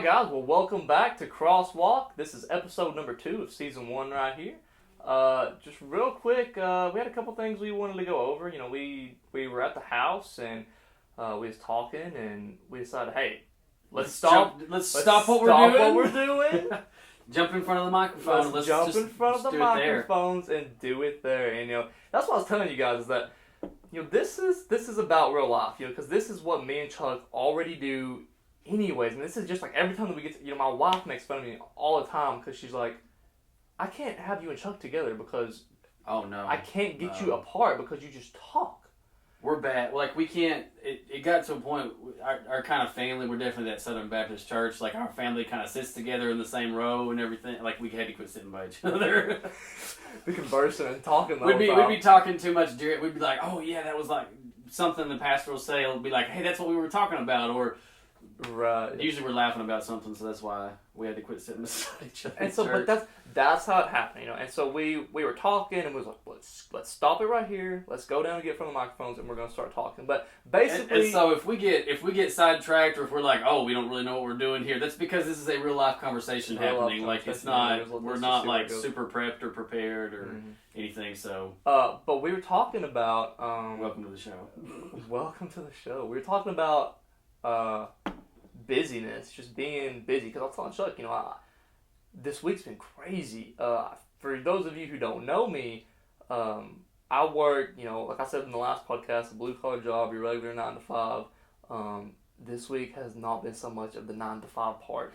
guys, well welcome back to CrossWalk. This is episode number 2 of season 1 right here. Just real quick, we had a couple things we wanted to go over. You know, we were at the house and we was talking and we decided, hey, let's stop what we're doing. Jump in front of the microphone. Let's jump in front of the microphones and do it there. And that's what I was telling you guys is that this is about real life. Because this is what me and Chuck already do. Anyways, and this is just like every time that we get to, my wife makes fun of me all the time because she's like, I can't have you and Chuck together because I can't get you apart because you just talk. We're bad. Like, we can't, it got to a point, our kind of family, we're definitely that Southern Baptist church, like our family kind of sits together in the same row and everything. Like, we had to quit sitting by each other. Be conversing and talking the whole time. We'd be talking too much. We'd be like, oh yeah, that was like something the pastor will say. It'll be like, hey, that's what we were talking about. Or, right. Usually we're laughing about something, so that's why we had to quit sitting beside each other. And so, but that's how it happened, And so we were talking, and we was like, let's stop it right here. Let's go down and get from the microphones, and we're gonna start talking. But basically, and so if we get sidetracked, or if we're like, oh, we don't really know what we're doing here, that's because this is a real life conversation happening. Like, it's not, we're not like super prepped or prepared or anything. So, but we were talking about welcome to the show. Welcome to the show. We were talking about busyness, just being busy. Because I was telling Chuck, this week's been crazy. For those of you who don't know me, I work, like I said in the last podcast, a blue-collar job, your regular 9 to 5. This week has not been so much of the 9 to 5 part.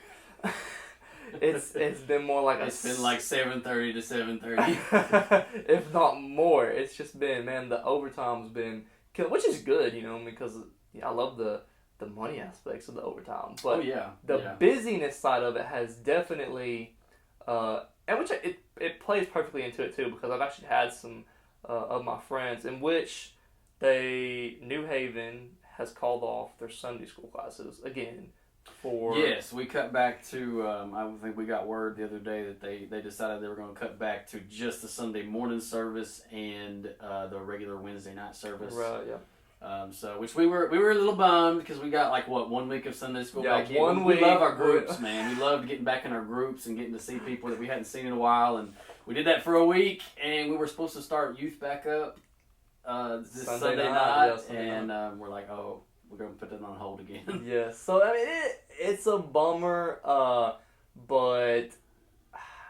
It's been more like it's been like 7:30 to 7:30, if not more. It's just been, man, the overtime's been killing, which is good, because I love the money aspects of the overtime, but the busyness side of it has definitely, and which it plays perfectly into it too, because I've actually had some of my friends in which New Haven has called off their Sunday school classes again. Yes, we cut back to, I think we got word the other day that they decided they were going to cut back to just the Sunday morning service and the regular Wednesday night service. Right, yeah. Which we were a little bummed because we got 1 week of Sunday school back in. 1 week. We love our groups, man. We loved getting back in our groups and getting to see people that we hadn't seen in a while. And we did that for a week, and we were supposed to start youth back up this Sunday night. We're like, oh, we're going to put that on hold again. Yeah, so I mean, it's a bummer, but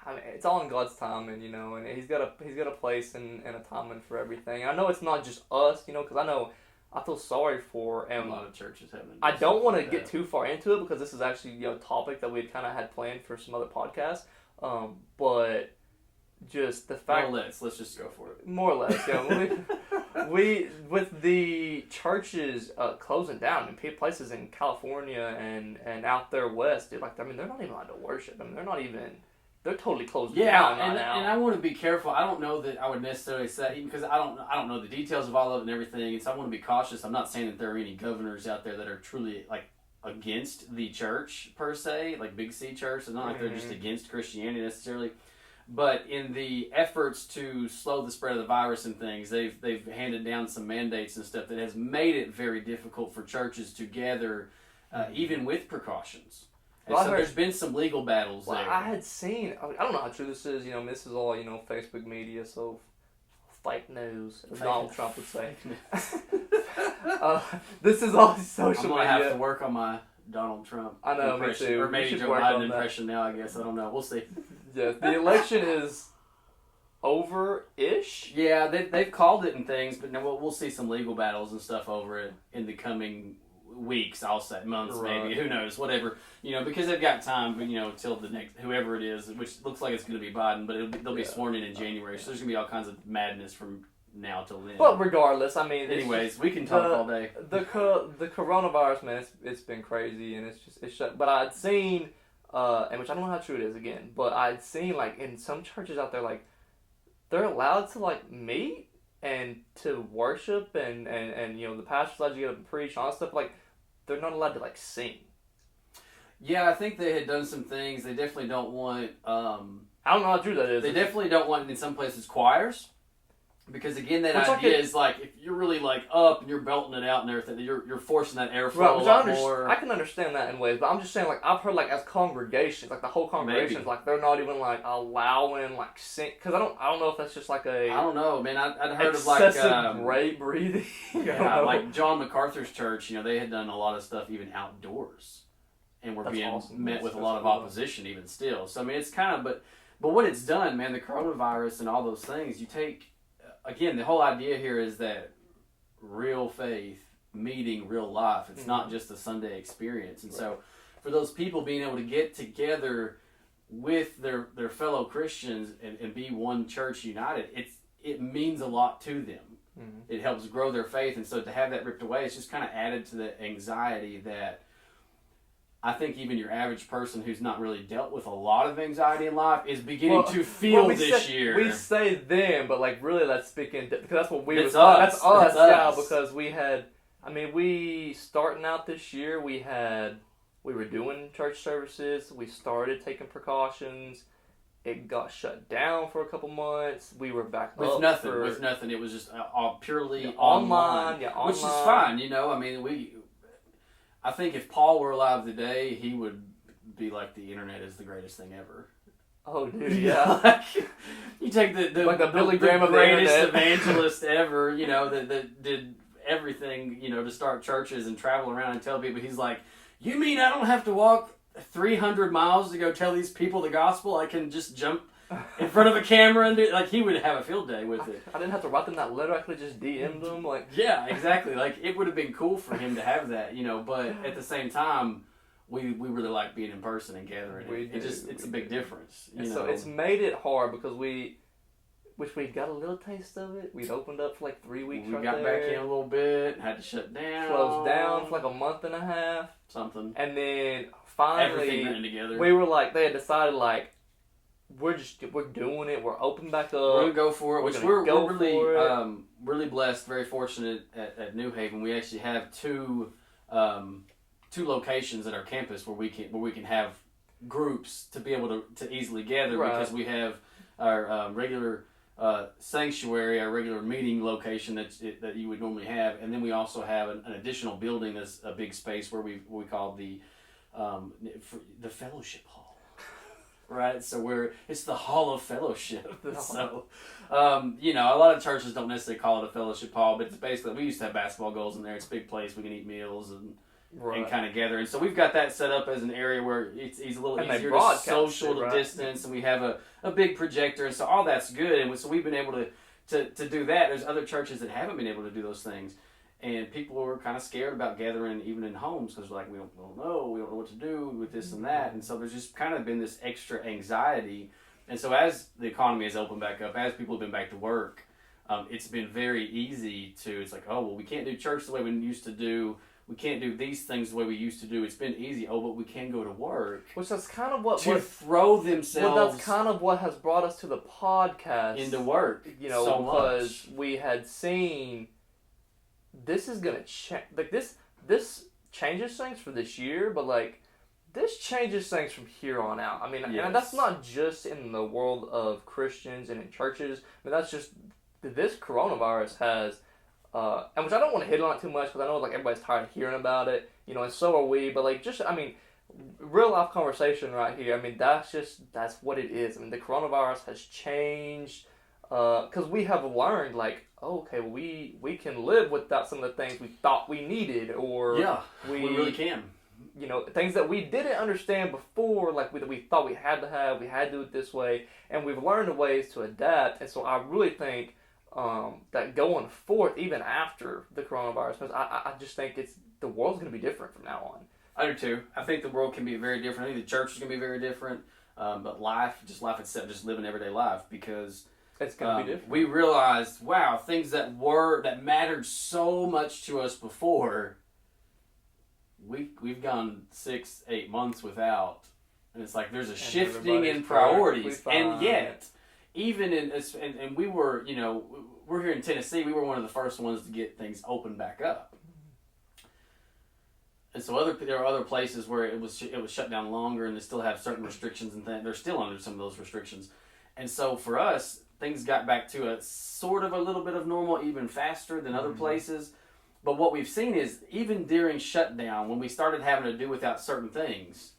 I mean, it's all in God's timing, and He's got a place and a timing for everything. And I know it's not just us, because I feel sorry for, and a lot of churches have. I don't want to get too far into it because this is actually a topic that we kind of had planned for some other podcasts. But just the fact, more or less, let's just go for it. More or less, yeah. we with the churches closing down in places in California and out there west, dude, they're not even allowed to worship. They're totally closed down right now. And I want to be careful. I don't know that I would necessarily say, because I don't know the details of all of it and everything, and so I want to be cautious. I'm not saying that there are any governors out there that are truly against the church per se, like Big C church. It's not like they're just against Christianity necessarily. But in the efforts to slow the spread of the virus and things, they've handed down some mandates and stuff that has made it very difficult for churches to gather, even with precautions. Well, so there's been some legal battles there. I had seen, I don't know how true this is, this is all, Facebook media, so fake news, as Donald Trump would say. This is all social media. I'm going to have to work on my Donald Trump impression. Me too. Or maybe Joe Biden impression now, I guess. I don't know. We'll see. Yeah, the election is over-ish. Yeah, they've called it and things, but we'll see some legal battles and stuff over it in the coming weeks, I'll say, months, maybe, who knows, whatever, because they've got time, till the next, whoever it is, which looks like it's going to be Biden, but they'll be sworn in January, so there's going to be all kinds of madness from now till then. But regardless, I mean, anyways, we can talk all day. The coronavirus, man, it's been crazy, and it's shut. But I'd seen, and which I don't know how true it is again, but I'd seen in some churches out there, they're allowed to meet and to worship, and the pastor's allowed to get up and preach, and all that stuff. They're not allowed to sing. Yeah, I think they had done some things. They definitely don't want. I don't know how true that is. They definitely don't want in some places choirs. Because again, that idea is like if you're really like up and you're belting it out and everything, you're forcing that airflow a lot more. I can understand that in ways, but I'm just saying like I've heard like as congregations, like the whole congregations, like they're not even like allowing like sing because I don't know if that's just like a I don't know, man. I'd heard of like great breathing. Yeah, like John MacArthur's church. They had done a lot of stuff even outdoors, and were being met with a lot of opposition even still. So I mean, it's kind of but what it's done, man. The coronavirus and all those things. You take. Again, the whole idea here is that real faith meeting real life. It's not just a Sunday experience. And so for those people being able to get together with their fellow Christians and be one church united, it means a lot to them. Mm-hmm. It helps grow their faith. And so to have that ripped away, it's just kind of added to the anxiety that I think even your average person who's not really dealt with a lot of anxiety in life is beginning to feel this year. We say them, but like really that's speaking because that's what we was. That's us. Yeah, because we starting out this year, we were doing church services. We started taking precautions. It got shut down for a couple months. We were back with nothing. It was just all purely online. Yeah, online. Which is fine. I think if Paul were alive today, he would be like the internet is the greatest thing ever. Oh, dude, yeah. You take the Billy Graham of the greatest evangelist ever, that did everything, to start churches and travel around and tell people. He's like, you mean I don't have to walk 300 miles to go tell these people the gospel? I can just jump in front of a camera and do like he would have a field day with it. I didn't have to write them that letter. I could just DM them. Yeah, exactly. Like it would have been cool for him to have that, but at the same time, we really like being in person and gathering. It's a big difference. So it's made it hard because we got a little taste of it. We'd opened up for like 3 weeks. We got back in a little bit. Had to shut down. Closed down for like a month and a half. Something. And then finally, everything ran together. We were like, they had decided like. We're doing it. We're open back up. We're gonna go for it. We're really blessed, very fortunate at New Haven. We actually have two locations at our campus where we can have groups to be able to easily gather because we have our regular sanctuary, our regular meeting location that you would normally have, and then we also have an additional building that's a big space where we call the fellowship hall. Right, so it's the Hall of Fellowship. So, a lot of churches don't necessarily call it a fellowship hall, but it's basically we used to have basketball goals in there. It's a big place we can eat meals and kind of gather. And so we've got that set up as an area where it's a little easier to social distance, and we have a big projector, and so all that's good. And so we've been able to do that. There's other churches that haven't been able to do those things. And people were kind of scared about gathering even in homes because like we don't know what to do with this and that. And so there's just kind of been this extra anxiety. And so as the economy has opened back up, as people have been back to work, it's been very easy it's like, oh, well, we can't do church the way we used to do. We can't do these things the way we used to do. It's been easy. Oh, but we can go to work. Which that's kind of what... throw themselves... Well, that's kind of what has brought us to the podcast. Into work. So because we had seen... This is gonna change. Like this changes things for this year, but like this changes things from here on out. I mean, and that's not just in the world of Christians and in churches. I mean, that's just this coronavirus has, and which I don't want to hit on it too much because I know like everybody's tired of hearing about it, and so are we. But like, real life conversation right here. I mean, that's what it is. I mean, the coronavirus has changed. Because we have learned, like, okay, we can live without some of the things we thought we needed, or we really can. Things that we didn't understand before, like we thought we had to have, we had to do it this way, and we've learned ways to adapt. And so I really think that going forth, even after the coronavirus, because I just think the world's going to be different from now on. I do too. I think the world can be very different. I think the church is going to be very different. But life itself, just living everyday life, because. It's gonna be different. We realized, wow, things that mattered so much to us before, we've gone 6-8 months without, and it's like there's a shifting in priorities, and yet, even and we were, we're here in Tennessee, we were one of the first ones to get things opened back up, and so there are other places where it was shut down longer, and they still have certain restrictions and things. They're still under some of those restrictions, and so for us. things got back to a sort of a little bit of normal even faster than other places. But what we've seen is even during shutdown, when we started having to do without certain things,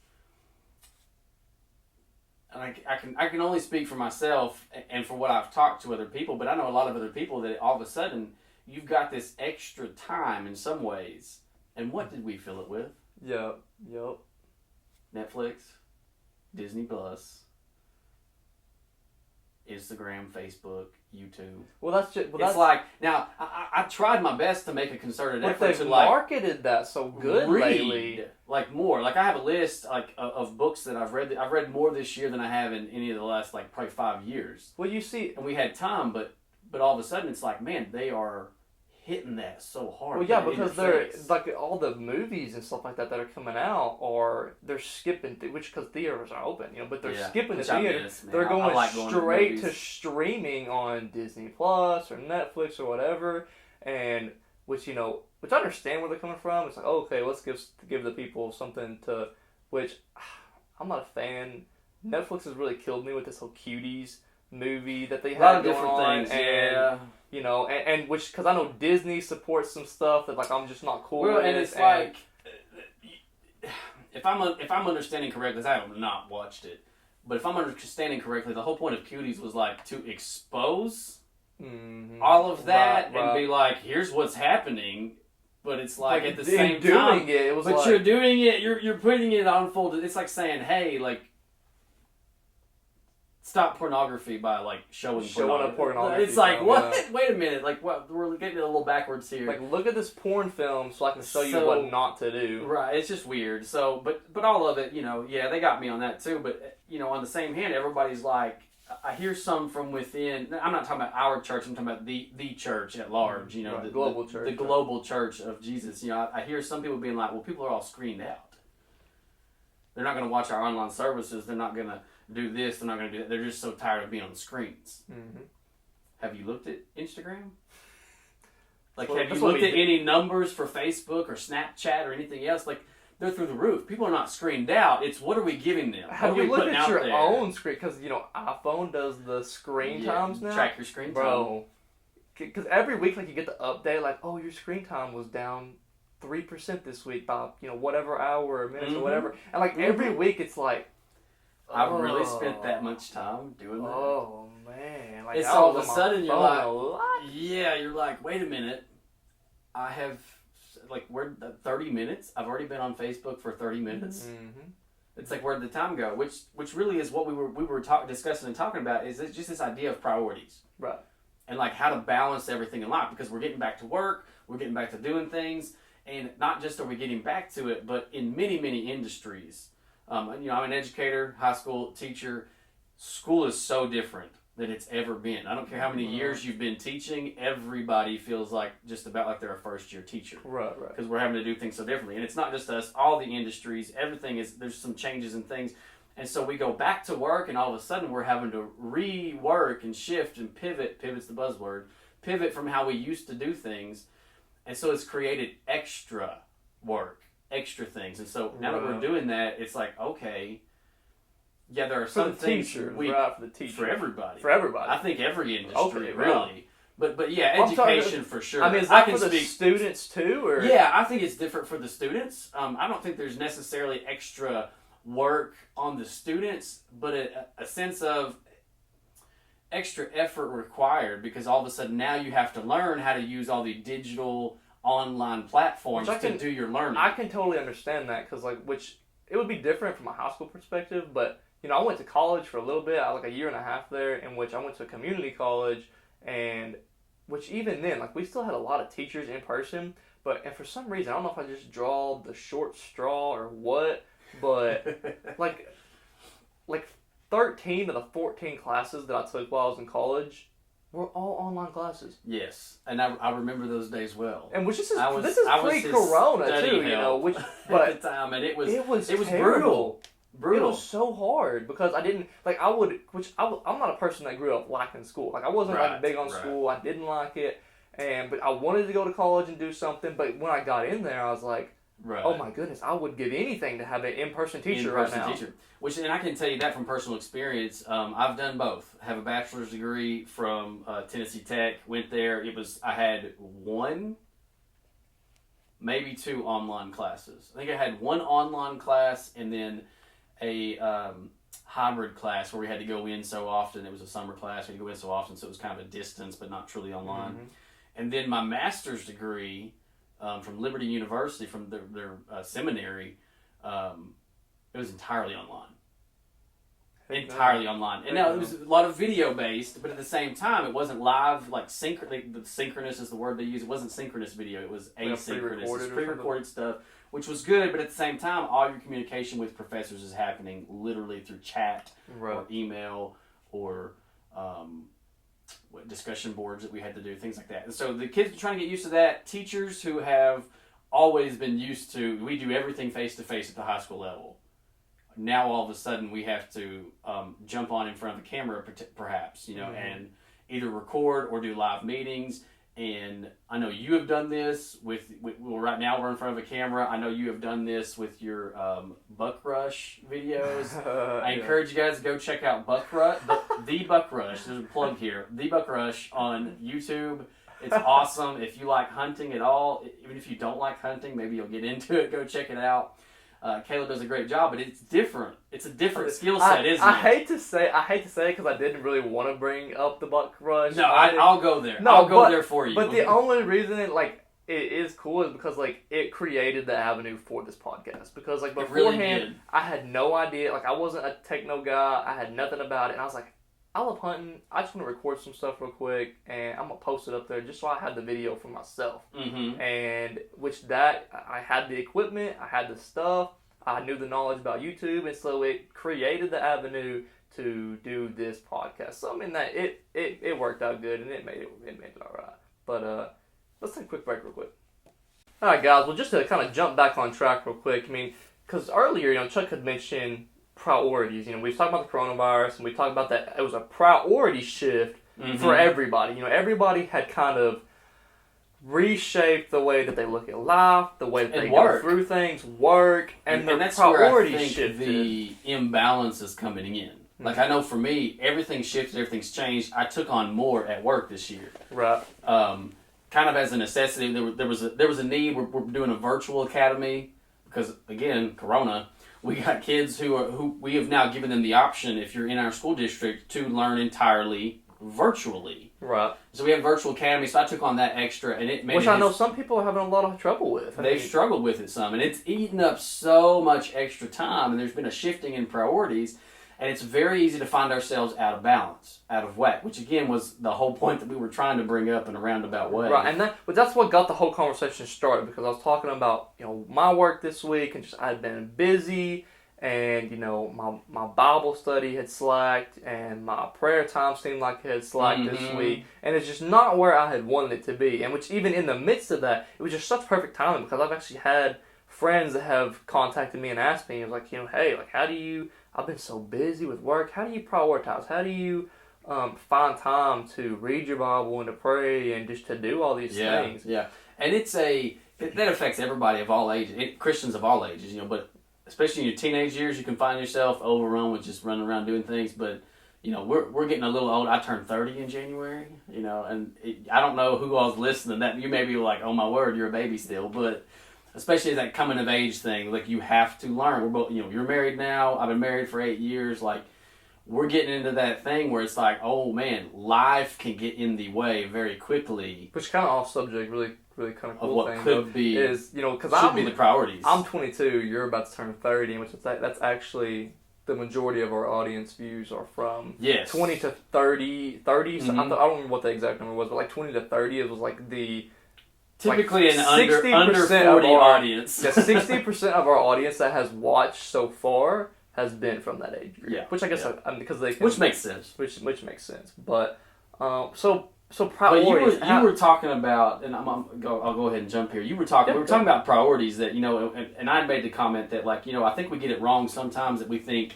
and I can only speak for myself and for what I've talked to other people, but I know a lot of other people that all of a sudden you've got this extra time in some ways. And what did we fill it with? Yep. Netflix, Disney Plus, Instagram, Facebook, YouTube. Well, that's just. It's like now. I tried my best to make a concerted effort to marketed that so good read, lately. Like more. Like I have a list of books that I've read. I've read more this year than I have in any of the last probably 5 years. Well, you see, and we had time, but all of a sudden it's like, man, they are hitting that so hard. Well, yeah, because they're like all the movies and stuff like that are coming out, or they're skipping, which because theaters are open, but they're skipping the theater. They're going straight to streaming on Disney Plus or Netflix or whatever, and which I understand where they're coming from. It's like, okay, let's give the people something to, which I'm not a fan. Netflix has really killed me with this whole Cuties movie that they have. A lot of different things, yeah. And which, because I know Disney supports some stuff that I'm just not cool with. And it's like, if I'm understanding correctly, I have not watched it, but if I'm understanding correctly, the whole point of Cuties was to expose all of that and be like, here's what's happening. But it's at the same time, it was but you're doing it, you're putting it on full. It's like saying, hey, stop pornography by showing up pornography. It's like, what? Yeah. Wait a minute. What? We're getting a little backwards here. Look at this porn film so I can show you what not to do. Right. It's just weird. So, but all of it, yeah, they got me on that too. But, on the same hand, everybody's like, I hear some from within. I'm not talking about our church. I'm talking about the church at large, right. the global church. The global church of Jesus. I hear some people being like, well, people are all screened out. They're not going to watch our online services. They're not going to do this, they're not going to do that. They're just so tired of being on the screens. Mm-hmm. Have you looked at Instagram? Have you looked at any numbers for Facebook or Snapchat or anything else? They're through the roof. People are not screened out. It's what are we giving them? Have you looked at your own screen? Because, iPhone does the screen times now. Track your screen time. Bro. Because every week, you get the update, your screen time was down 3% this week by, whatever hour or minutes or whatever. And, every week, it's I've really spent that much time doing that. Oh, man. It's all of a sudden you're you're like, wait a minute. I have, we're 30 minutes. I've already been on Facebook for 30 minutes. Mm-hmm. It's where'd the time go? Which really is what we were discussing and talking about is just this idea of priorities. Right. And how to balance everything in life because we're getting back to work. We're getting back to doing things. And not just are we getting back to it, but in many, many industries. I'm an educator, high school teacher. School is so different than it's ever been. I don't care how many years you've been teaching. Everybody feels just about they're a first-year teacher. Right. Because we're having to do things so differently. And it's not just us. All the industries, everything there's some changes and things. And so we go back to work, and all of a sudden we're having to rework and shift and pivot. Pivot's the buzzword. Pivot from how we used to do things. And so it's created extra work. Extra things, and so now that we're doing that, it's okay. Yeah, there are some things for everybody. I think every industry really, but yeah, education for sure. I mean, is that for the students too, or yeah, I think it's different for the students. I don't think there's necessarily extra work on the students, but a sense of extra effort required because all of a sudden now you have to learn how to use all the digital online platforms to do your learning. I can totally understand that because which it would be different from a high school perspective, but I went to college for a little bit. I a year and a half there, in which I went to a community college, and which even then, we still had a lot of teachers in person, and for some reason, I don't know if I just draw the short straw or what, but 13 of the 14 classes that I took while I was in college were all online classes. Yes, and I remember those days well. And this is pre-corona too, but at the time, and it was brutal. Brutal. It was so hard because I didn't I'm not a person that grew up liking school. I wasn't big on school. I didn't like it, but I wanted to go to college and do something. But when I got in there, I was like, Right. Oh my goodness, I would give anything to have an in-person teacher right now. And I can tell you that from personal experience. I've done both. I have a bachelor's degree from Tennessee Tech. Went there. I had one, maybe two online classes. I think I had one online class and then a hybrid class where we had to go in so often. It was a summer class. We had to go in so often, so it was kind of a distance, but not truly online. Mm-hmm. And then my master's degree from Liberty University, from their seminary, it was entirely online. Entirely online. And now it was a lot of video based, but at the same time, it wasn't live, like synchronous is the word they use. It wasn't synchronous video, it was asynchronous. It was pre-recorded stuff, which was good, but at the same time, all your communication with professors is happening literally through chat or email or discussion boards that we had to do, things like that. And so the kids are trying to get used to that. Teachers who have always been used to, we do everything face-to-face at the high school level. Now all of a sudden we have to jump on in front of the camera, perhaps, and either record or do live meetings. And I know you have done this well, right now we're in front of a camera. I know you have done this with your Buck Rush videos. I encourage you guys to go check out Buck Rush, the Buck Rush. There's a plug here. The Buck Rush on YouTube. It's awesome. If you like hunting at all, even if you don't like hunting, maybe you'll get into it. Go check it out. Caleb does a great job, but it's different. It's a different skill set, isn't it? I hate to say it because I didn't really want to bring up the Buck Rush. No, I'll go there. I'll go there for you. But the only reason it is cool is because it created the avenue for this podcast. Because beforehand, really I had no idea. I wasn't a techno guy. I had nothing about it, and I was like, I love hunting. I just want to record some stuff real quick, and I'm gonna post it up there just so I had the video for myself. Mm-hmm. And I had the equipment, I had the stuff, I knew the knowledge about YouTube, and so it created the avenue to do this podcast. So I mean that it worked out good, and it made it all right. But let's take a quick break real quick. All right, guys. Well, just to kind of jump back on track real quick. I mean, because earlier, Chuck had mentioned priorities. We was talking about the coronavirus, and we talked about that it was a priority shift for everybody. Everybody had kind of reshaped the way that they look at life, the way that they go through things, work, and that's priorities where I think shifted. The imbalance is coming in. I know for me, everything shifted, everything's changed. I took on more at work this year. Right. Kind of as a necessity. There was a need. We're doing a virtual academy because, again, Corona. We got kids who we have now given them the option, if you're in our school district, to learn entirely virtually. Right. So we have virtual academy, so I took on that extra, and it made which I know some people are having a lot of trouble with. They've struggled with it some, and it's eaten up so much extra time, and there's been a shifting in priorities, and it's very easy to find ourselves out of balance, out of whack, which again was the whole point that we were trying to bring up in a roundabout way. Right, and that's what got the whole conversation started, because I was talking about my work this week, and I had been busy, and my Bible study had slacked, and my prayer time seemed like it had slacked this week, and it's just not where I had wanted it to be. And which even in the midst of that, it was just such perfect timing, because I've actually had friends that have contacted me and asked me, it was hey, how do you? I've been so busy with work. How do you prioritize? How do you find time to read your Bible and to pray and just to do all these things? Yeah, and that affects everybody of all ages, Christians of all ages, but especially in your teenage years, you can find yourself overrun with just running around doing things. But we're getting a little old. I turned 30 in January, and I don't know who all's listening. That you may be like, oh my word, you're a baby still, but. Especially that coming of age thing, you have to learn. We're both, you're married now. I've been married for 8 years. We're getting into that thing where it's oh man, life can get in the way very quickly. Which kind of off subject, really, really kind of cool of what thing could be is because should be the priorities. I'm 22. You're about to turn 30, which is that's actually the majority of our audience views are from 20 to 30. 30. So I don't remember what the exact number was, but 20 to 30. It was the. Typically an under 40 audience. 60% of our audience that has watched so far has been from that age group. Yeah. Which I guess because they can, which makes sense. Which makes sense. But so priorities. But you were talking about, and I'll go ahead and jump here. We were talking about priorities that and I made the comment that I think we get it wrong sometimes, that we think,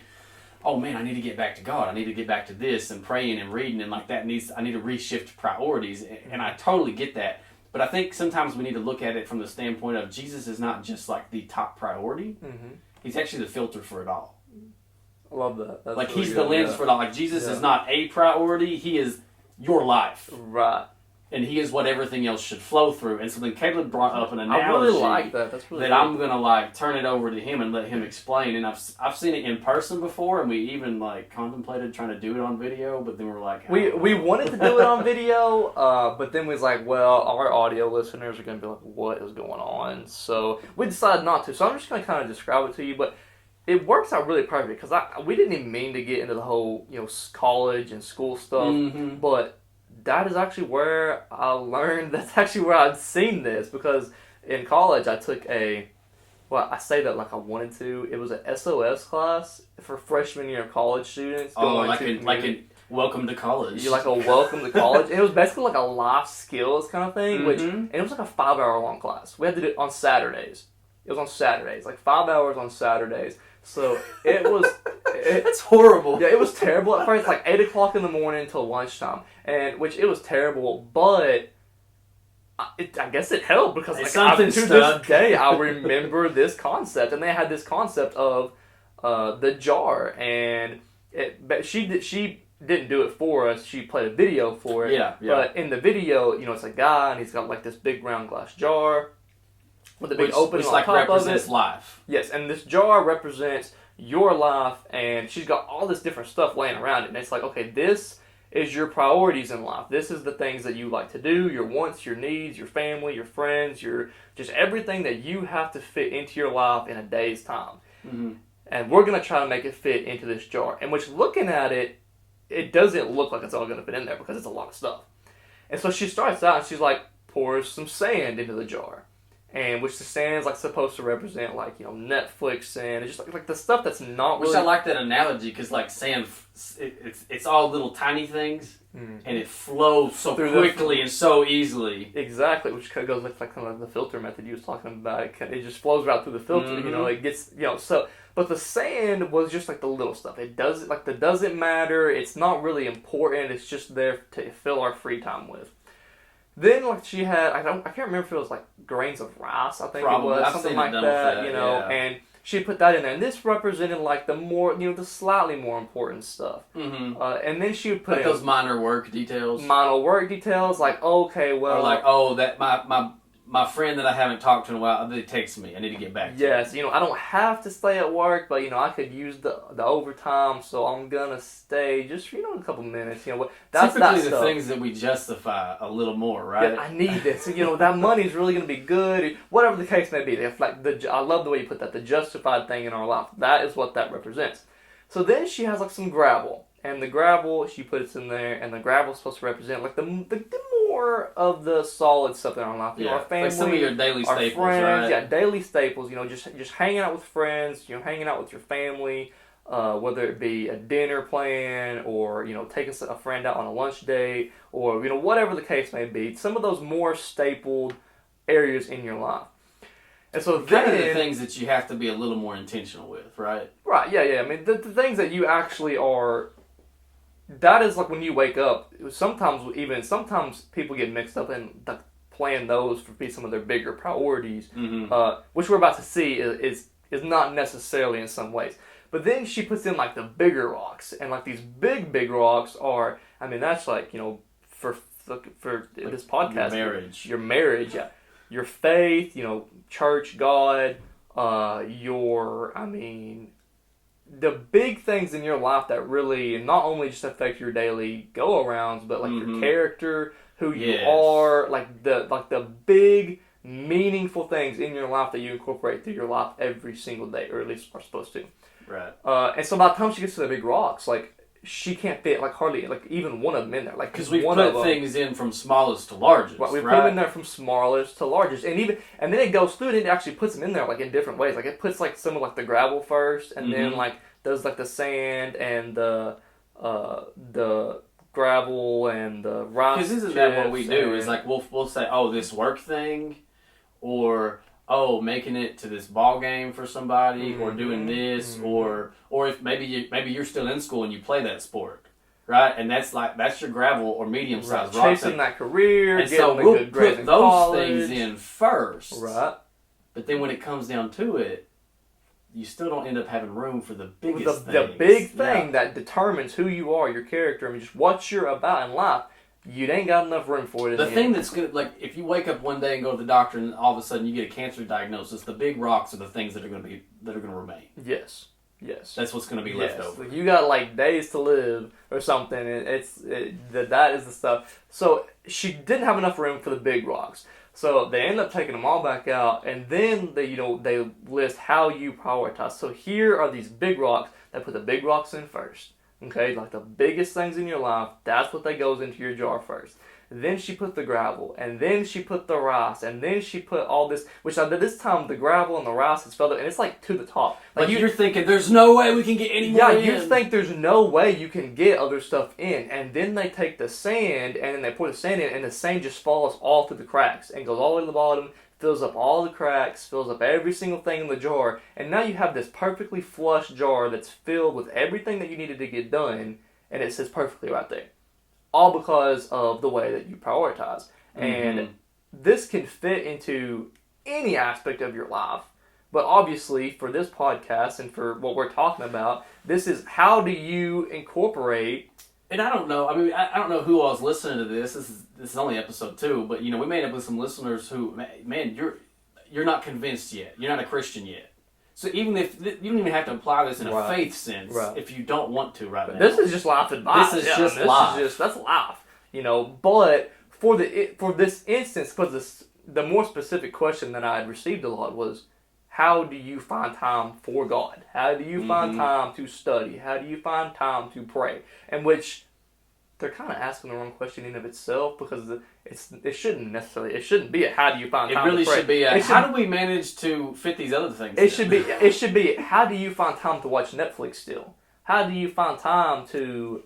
oh man, I need to get back to God. I need to get back to this and praying and reading and I need to reshift priorities, and I totally get that. But I think sometimes we need to look at it from the standpoint of Jesus is not just like the top priority. Mm-hmm. He's actually the filter for it all. I love that. That's like really he's good, the lens for it all. Like Jesus is not a priority. He is your life. Right. And he is what everything else should flow through. And so then Caleb brought up an analogy. I really like that. That's really that good. I'm gonna like turn it over to him and let him explain. And I've seen it in person before, and we even like contemplated trying to do it on video, but then we're like, we wanted to do it on video, but then we was like, well, our audio listeners are gonna be like, what is going on? So we decided not to. So I'm just gonna kind of describe it to you, but it works out really perfect because we didn't even mean to get into the whole college and school stuff, mm-hmm. but that is actually where I learned. That's actually where I'd seen this, because in college I took I say that like I wanted to. It was an SOS class for freshman year college students. Like a welcome to college. You like a welcome to college. And it was basically like a life skills kind of thing, mm-hmm. and it was like a 5-hour long class. We had to do it on Saturdays. It was on Saturdays, like 5 hours on Saturdays. So it was... It's horrible. Yeah, it was terrible at first, like 8 o'clock in the morning until lunchtime. Which it was terrible, but I guess it helped because to this day I remember this concept. And they had this concept of the jar. And she didn't do it for us. She played a video for it. Yeah. But in the video, it's a guy and he's got like this big round glass jar with a big opening on top of it. Life. Yes, and this jar represents your life, and she's got all this different stuff laying around it. And it's like, okay, this is your priorities in life. This is the things that you like to do, your wants, your needs, your family, your friends, your just everything that you have to fit into your life in a day's time. Mm-hmm. And we're going to try to make it fit into this jar. And which, looking at it, it doesn't look like it's all going to fit in there because it's a lot of stuff. And so she starts out and she's like, pours some sand into the jar. And which the sand's like supposed to represent like Netflix sand, and just like the stuff that's not really. Which I like that analogy because like sand, it's all little tiny things, and it flows so quickly and so easily. Exactly, which kind of goes with like kind of the filter method you was talking about. It just flows right through the filter. Mm-hmm. It gets so. But the sand was just like the little stuff. It doesn't matter. It's not really important. It's just there to fill our free time with. Then, like, she had, I can't remember if it was, like, grains of rice, I think Probably. it was, something like that, yeah. And she put that in there. And this represented, like, the more, the slightly more important stuff. Mm-hmm. And then she would put like those minor work details. Like, okay, well. Or like, that my friend that I haven't talked to in a while, they text me. I need to get back to Yes, I don't have to stay at work, but, I could use the overtime, so I'm going to stay just, a couple minutes. That's typically that the things that we justify a little more, right? Yeah, I need this. That money's really going to be good. Whatever the case may be. I love the way you put that, the justified thing in our life. That is what that represents. So then she has, like, some gravel. And the gravel, she puts in there, and the gravel is supposed to represent, like, the more of the solid stuff in our life. Our family, like some of your daily our staples, friends, right? Daily staples. Just hanging out with friends. Hanging out with your family. Whether it be a dinner plan or taking a friend out on a lunch date or whatever the case may be. Some of those more stapled areas in your life. And so kind of the things that you have to be a little more intentional with, right? Right. Yeah. I mean, the things that you actually are. That is like when you wake up. Sometimes people get mixed up and plan those for be some of their bigger priorities, which we're about to see is not necessarily in some ways. But then she puts in like the bigger rocks, and like these big rocks are. I mean, that's like for this podcast, your marriage, your faith, church, God, the big things in your life that really not only just affect your daily go-arounds, but like your character, who you are, like the big meaningful things in your life that you incorporate through your life every single day, or at least are supposed to. Right. And so by the time she gets to the big rocks, like she can't fit like hardly like even one of them in there. Like because we put things in from smallest to largest. Right, we put them in there from smallest to largest, and then it goes through and it actually puts them in there like in different ways. Like it puts like some of like the gravel first, and then like does like the sand and the gravel and the rock. Because isn't that what we do? Is like we'll say, this work thing, or making it to this ball game for somebody, or doing this, or if maybe you're still in school and you play that sport. right? And that's your gravel or medium-sized rock. Chasing that career, and getting so a we'll good grade in put those college. things in first. Right. But then when it comes down to it, you still don't end up having room for the biggest thing. The big thing that determines who you are, your character, I mean, just what you're about in life. You ain't got enough room for it. The thing that's gonna, like, if you wake up one day and go to the doctor and all of a sudden you get a cancer diagnosis, the big rocks are the things that are gonna remain. Yes. That's what's gonna be left over. Like, you got like days to live or something. And that is the stuff. So she didn't have enough room for the big rocks. So they end up taking them all back out, and then they list how you prioritize. So here are these big rocks. They put the big rocks in first. Okay, like the biggest things in your life, that's what goes into your jar first. Then she put the gravel, and then she put the rice, and then she put all this, which this time the gravel and the rice is filled up, and it's like to the top. Like you're thinking, there's no way we can get any more in. Yeah, you think there's no way you can get other stuff in, and then they take the sand, and then they pour the sand in, and the sand just falls all through the cracks, and goes all the way to the bottom, fills up all the cracks, fills up every single thing in the jar, and now you have this perfectly flush jar that's filled with everything that you needed to get done, and it sits perfectly right there. All because of the way that you prioritize. Mm-hmm. And this can fit into any aspect of your life, but obviously for this podcast and for what we're talking about, this is how do you incorporate. And I don't know. I mean, I don't know who all's listening to this. This is only episode 2, but we may have with some listeners who, man, you're not convinced yet. You're not a Christian yet. So even if you don't even have to apply this in a faith sense, if you don't want to now. This is just life advice. This is just life. That's life. But for this instance, because the more specific question that I had received a lot was, how do you find time for God? How do you find time to study? How do you find time to pray? And which they're kind of asking the wrong question in and of itself, because it shouldn't be a how do you find time to pray. It really should be how do we manage to fit these other things in? It should be how do you find time to watch Netflix still? How do you find time to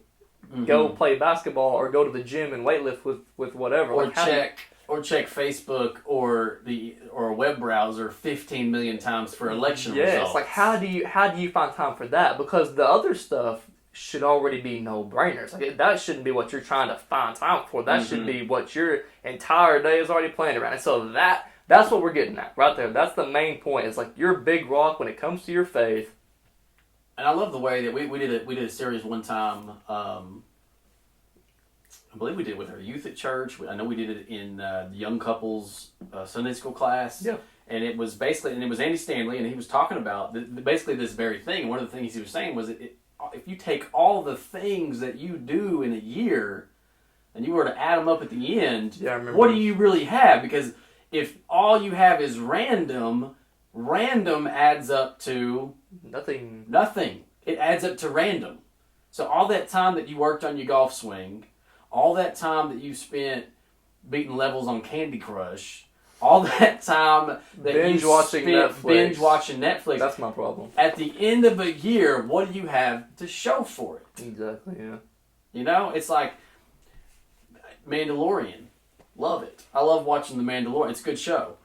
go play basketball or go to the gym and weightlift with whatever? Or check Facebook or a web browser 15 million times for election results. Yes, like how do you find time for that? Because the other stuff should already be no-brainers. Like that shouldn't be what you're trying to find time for. That should be what your entire day is already planned around. And so that's what we're getting at right there. That's the main point. It's like your big rock when it comes to your faith. And I love the way that we did a series one time. I believe we did it with our youth at church. I know we did it in the young couples Sunday school class. Yeah. And it was Andy Stanley, and he was talking about basically this very thing. And one of the things he was saying was if you take all the things that you do in a year and you were to add them up at the end, what do you really have? Because if all you have is random adds up to nothing. It adds up to random. So all that time that you worked on your golf swing, all that time that you spent beating levels on Candy Crush, all that time that binge watching Netflix. That's my problem. At the end of a year, what do you have to show for it? Exactly, yeah. It's like Mandalorian. Love it. I love watching The Mandalorian. It's a good show.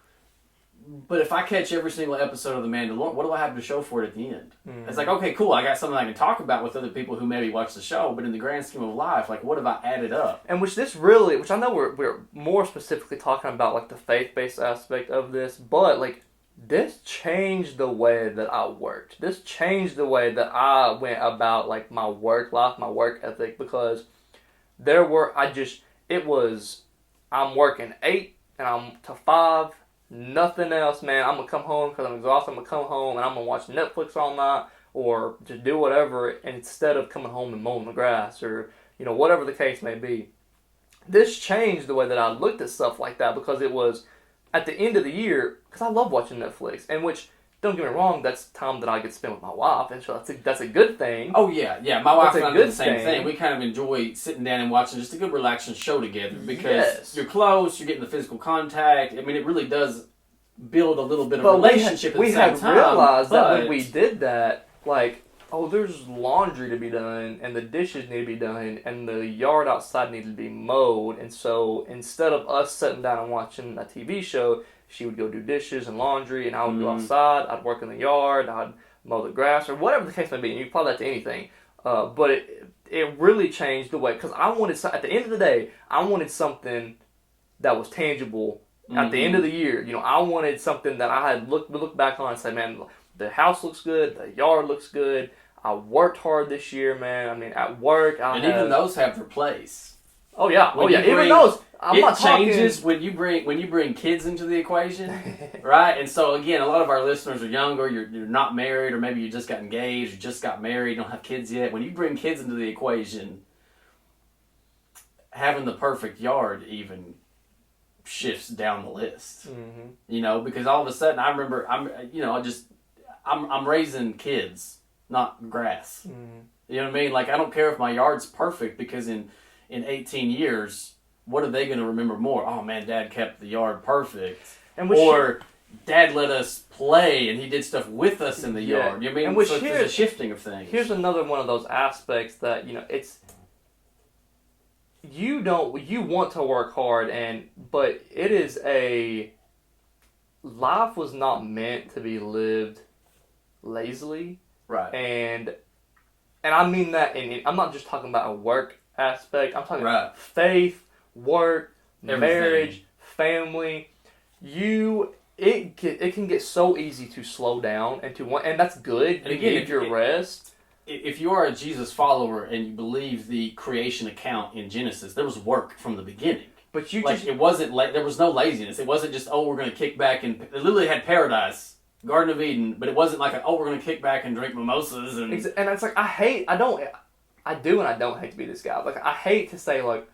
But if I catch every single episode of The Mandalorian, what do I have to show for it at the end? It's like, okay, cool, I got something I can talk about with other people who maybe watch the show, but in the grand scheme of life, like, what have I added up? And which I know we're more specifically talking about, like, the faith-based aspect of this, but, like, this changed the way that I worked. This changed the way that I went about, like, my work life, my work ethic, because I'm working 8 and I'm to 5, nothing else, man. I'm going to come home because I'm exhausted. I'm going to come home and I'm going to watch Netflix all night or just do whatever instead of coming home and mowing the grass or, whatever the case may be. This changed the way that I looked at stuff like that, because it was at the end of the year, because I love watching Netflix, and which, don't get me wrong, that's time that I get to spend with my wife, and so that's a good thing. Oh, yeah. My wife and I do the same thing. We kind of enjoy sitting down and watching just a good relaxing show together, because you're close, you're getting the physical contact. I mean, it really does build a little bit of relationship at the same time. We had realized that when we did that, like, there's laundry to be done, and the dishes need to be done, and the yard outside needs to be mowed, and so instead of us sitting down and watching a TV show, she would go do dishes and laundry, and I would go outside, I'd work in the yard, I'd mow the grass, or whatever the case may be, and you apply that to anything. But it really changed the way, because I wanted, at the end of the day, I wanted something that was tangible at the end of the year. I wanted something that I had look back on and say, man, the house looks good, the yard looks good. I worked hard this year, man. I mean, at work, even those have their place. Oh yeah, even those. It changes when you bring kids into the equation, right? And so again, a lot of our listeners are younger. You're not married, or maybe you just got engaged, you just got married, don't have kids yet. When you bring kids into the equation, having the perfect yard even shifts down the list. Mm-hmm. Because all of a sudden, I remember I'm raising kids, not grass. Mm-hmm. You know what I mean? Like, I don't care if my yard's perfect, because in 18 years, what are they going to remember more? Oh man, Dad kept the yard perfect. Dad let us play and he did stuff with us in the yard. You know what I mean? So there's a shifting of things. Here's another one of those aspects that, it's, you want to work hard, but it is life was not meant to be lived lazily. Right. And I mean that, and I'm not just talking about a work aspect. I'm talking about faith, work, marriage, family. It can get so easy to slow down and that's good. And again, if you're rest. If you are a Jesus follower and you believe the creation account in Genesis, there was work from the beginning. But it wasn't there was no laziness. It wasn't just, we're going to kick back and they literally had paradise, Garden of Eden, but it wasn't like we're going to kick back and drink mimosas and it's like I do and I don't hate to be this guy. Like, I hate to say, like,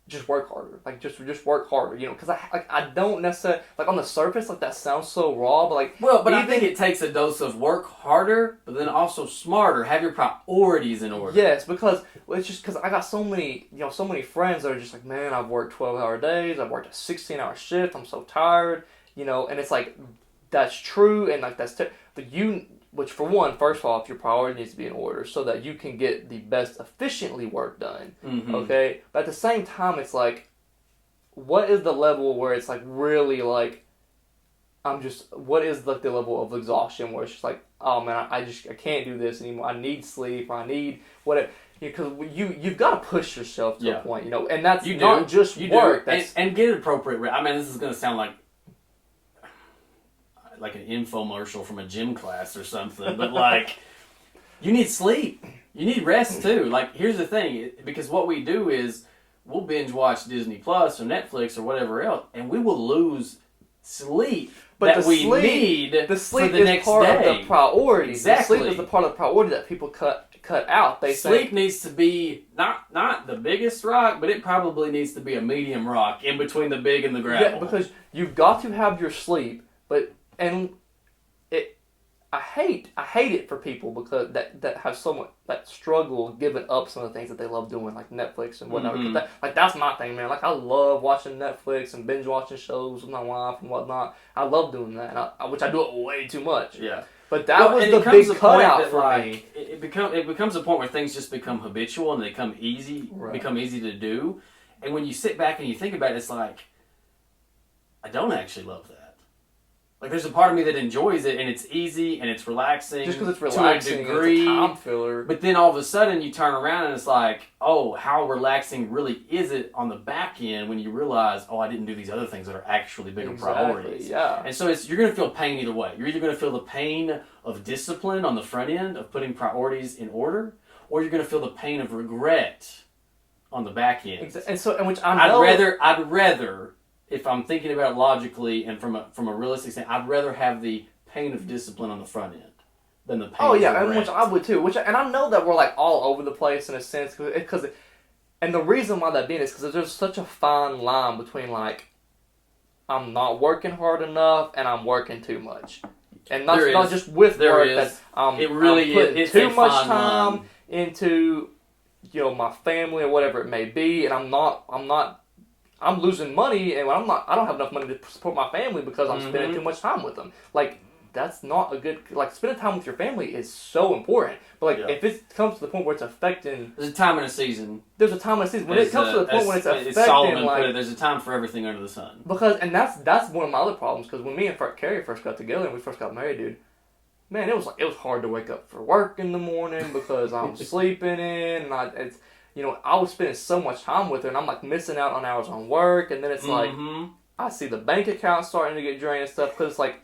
just work harder. Like, just work harder, because I don't necessarily, like, on the surface, like, that sounds so raw, but like... Well, but I think it takes a dose of work harder, but then also smarter. Have your priorities in order. Yes, because it's just because I got so many friends that are just like, man, I've worked 12-hour days, I've worked a 16-hour shift, I'm so tired, and it's like, that's true, and like, that's... Which, for one, first of all, your priority needs to be in order so that you can get the best efficiently work done, okay? But at the same time, it's like, what is the level where it's like really like, what is like the level of exhaustion where it's just like, oh man, I can't do this anymore. I need sleep, or I need whatever. Because you've got to push yourself to a point, and that's not just work. And get appropriate. I mean, this is going to sound like an infomercial from a gym class or something, but like, you need sleep, you need rest too. Like, here's the thing, because what we do is we'll binge watch Disney Plus or Netflix or whatever else, and we will lose sleep need the sleep for the next part day. Of the priority. Exactly. The sleep is the part of the priority that people cut out. Sleep needs to be not the biggest rock, but it probably needs to be a medium rock in between the big and the gravel. Yeah, because you've got to have your sleep, and I hate it for people because that have so much that struggle giving up some of the things that they love doing, like Netflix and whatnot. Mm-hmm. That's my thing, man. Like, I love watching Netflix and binge watching shows with my wife and whatnot. I love doing that, which I do it way too much. Yeah. But that was the big cutout for me. It becomes a point where things just become habitual and they become easy to do. And when you sit back and you think about it, it's like, I don't actually love that. Like, there's a part of me that enjoys it, and it's easy, and it's relaxing. Just because it's relaxing, to a degree, it's a time filler. But then all of a sudden, you turn around, and it's like, oh, how relaxing really is it on the back end when you realize, I didn't do these other things that are actually bigger priorities. Yeah. And so you're going to feel pain either way. You're either going to feel the pain of discipline on the front end, of putting priorities in order, or you're going to feel the pain of regret on the back end. I'd rather, if I'm thinking about it logically and from a realistic standpoint, I'd rather have the pain of discipline on the front end than the pain of regret. Which I would too. And I know that we're like all over the place in a sense, and the reason why that being is because there's such a fine line between like, I'm not working hard enough and I'm working too much, and not just with work that I'm putting too much time into my family or whatever it may be, and I'm losing money, and I don't have enough money to support my family because I'm spending too much time with them. Like, that's not a good... Like, spending time with your family is so important. But, if it comes to the point where it's affecting... There's a time and a season. There's a time and a season. When it comes to the point when it's affecting... Solomon put it, there's a time for everything under the sun. And that's one of my other problems, because when me and Carrie first got together and we first got married, dude, man, it was hard to wake up for work in the morning because I'm sleeping in, and I was spending so much time with her, and I'm like missing out on hours on work, and then it's like I see the bank account starting to get drained and stuff because it's like